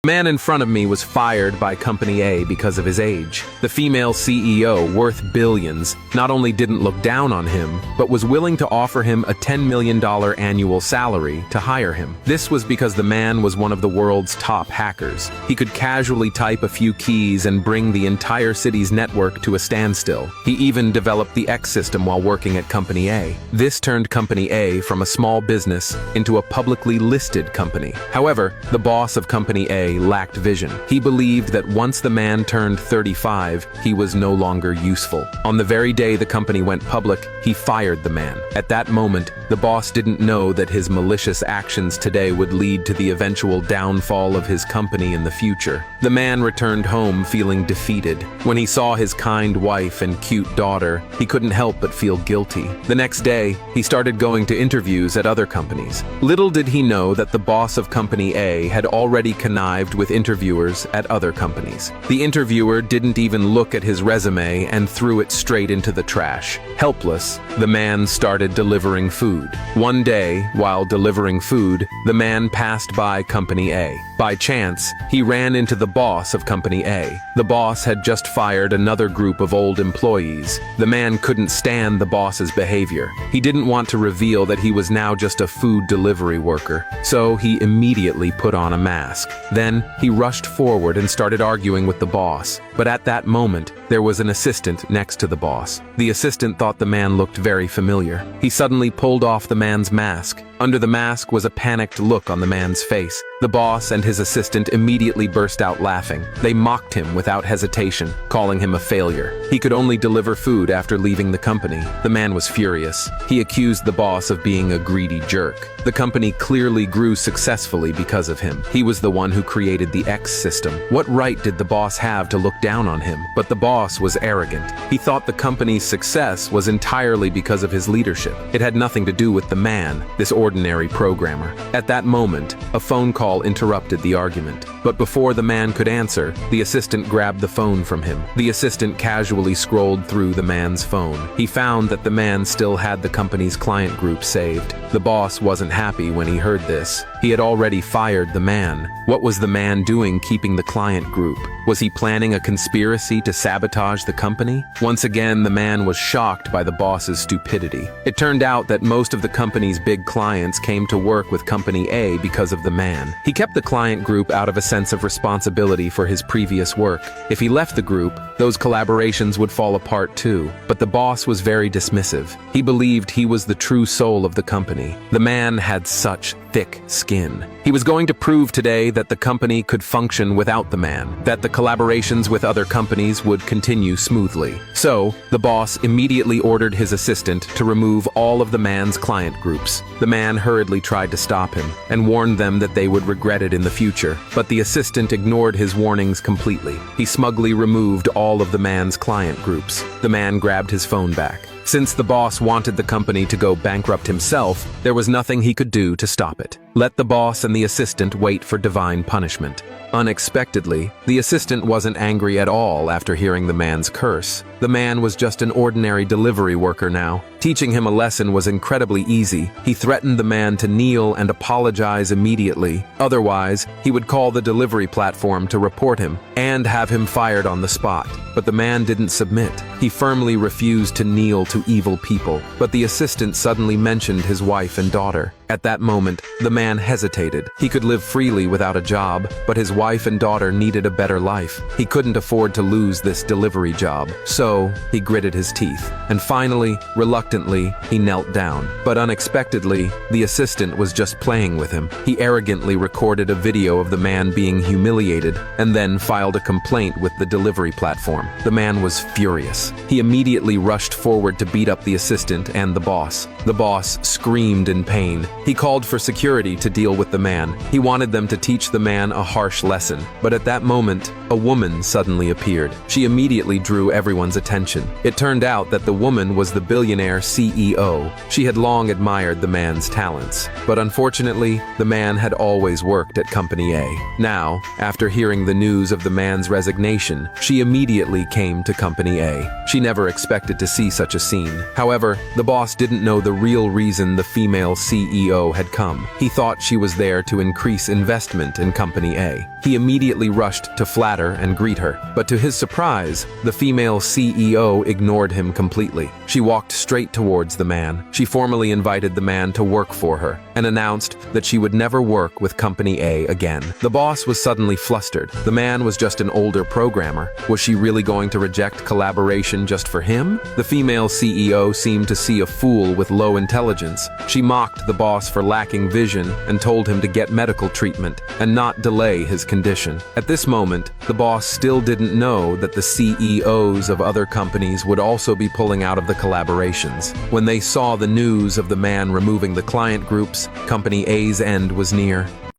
The man in front of me was fired by Company A because of his age. The female CEO, worth billions, not only didn't look down on him, but was willing to offer him a $10 million annual salary to hire him. This was because the man was one of the world's top hackers. He could casually type a few keys and bring the entire city's network to a standstill. He even developed the X system while working at Company A. This turned Company A from a small business into a publicly listed company. However, the boss of Company A lacked vision. He believed that once the man turned 35, he was no longer useful. On the very day the company went public, he fired the man. At that moment, the boss didn't know that his malicious actions today would lead to the eventual downfall of his company in the future. The man returned home feeling defeated. When he saw his kind wife and cute daughter, he couldn't help but feel guilty. The next day, he started going to interviews at other companies. Little did he know that the boss of Company A had already connived with interviewers at other companies. The interviewer didn't even look at his resume and threw it straight into the trash. Helpless, the man started delivering food. One day, while delivering food, the man passed by Company A. By chance, he ran into the boss of Company A. The boss had just fired another group of old employees. The man couldn't stand the boss's behavior. He didn't want to reveal that he was now just a food delivery worker, so he immediately put on a mask. Then, he rushed forward and started arguing with the boss. But at that moment, there was an assistant next to the boss. The assistant thought the man looked very familiar. He suddenly pulled off the man's mask. Under the mask was a panicked look on the man's face. The boss and his assistant immediately burst out laughing. They mocked him without hesitation, calling him a failure. He could only deliver food after leaving the company. The man was furious. He accused the boss of being a greedy jerk. The company clearly grew successfully because of him. He was the one who created the X system. What right did the boss have to look down on him? But the boss was arrogant. He thought the company's success was entirely because of his leadership. It had nothing to do with the man, this ordinary programmer. At that moment, a phone call interrupted the argument. But before the man could answer, the assistant grabbed the phone from him. The assistant casually scrolled through the man's phone. He found that the man still had the company's client group saved. The boss wasn't happy when he heard this. He had already fired the man. What was the man doing keeping the client group? Was he planning a conspiracy to sabotage the company? Once again, the man was shocked by the boss's stupidity. It turned out that most of the company's big clients came to work with Company A because of the man. He kept the client group out of a sense of responsibility for his previous work. If he left the group, those collaborations would fall apart too. But the boss was very dismissive. He believed he was the true soul of the company. The man had such thick skin. He was going to prove today that the company could function without the man, that the collaborations with other companies would continue smoothly. So, the boss immediately ordered his assistant to remove all of the man's client groups. The man hurriedly tried to stop him and warned them that they would regret it in the future, but the assistant ignored his warnings completely. He smugly removed all of the man's client groups. The man grabbed his phone back. Since the boss wanted the company to go bankrupt himself, there was nothing he could do to stop it. Let the boss and the assistant wait for divine punishment. Unexpectedly, the assistant wasn't angry at all after hearing the man's curse. The man was just an ordinary delivery worker now. Teaching him a lesson was incredibly easy. He threatened the man to kneel and apologize immediately. Otherwise, he would call the delivery platform to report him and have him fired on the spot. But the man didn't submit. He firmly refused to kneel to evil people. But the assistant suddenly mentioned his wife and daughter. At that moment, the man hesitated. He could live freely without a job, but his wife and daughter needed a better life. He couldn't afford to lose this delivery job. So, he gritted his teeth. And finally, reluctantly, he knelt down. But unexpectedly, the assistant was just playing with him. He arrogantly recorded a video of the man being humiliated and then filed a complaint with the delivery platform. The man was furious. He immediately rushed forward to beat up the assistant and the boss. The boss screamed in pain. He called for security to deal with the man. He wanted them to teach the man a harsh lesson. But at that moment, a woman suddenly appeared. She immediately drew everyone's attention. It turned out that the woman was the billionaire CEO. She had long admired the man's talents. But unfortunately, the man had always worked at Company A. Now, after hearing the news of the man's resignation, she immediately came to Company A. She never expected to see such a scene. However, the boss didn't know the real reason the female CEO CEO had come. He thought she was there to increase investment in Company A. He immediately rushed to flatter and greet her, but to his surprise, the female CEO ignored him completely. She walked straight towards the man. She formally invited the man to work for her and announced that she would never work with Company A again. The boss was suddenly flustered. The man was just an older programmer. Was she really going to reject collaboration just for him? The female CEO seemed to see a fool with low intelligence. She mocked the boss for lacking vision and told him to get medical treatment and not delay his condition. At this moment, the boss still didn't know that the CEOs of other companies would also be pulling out of the collaborations. When they saw the news of the man removing the client groups, Company A's end was near.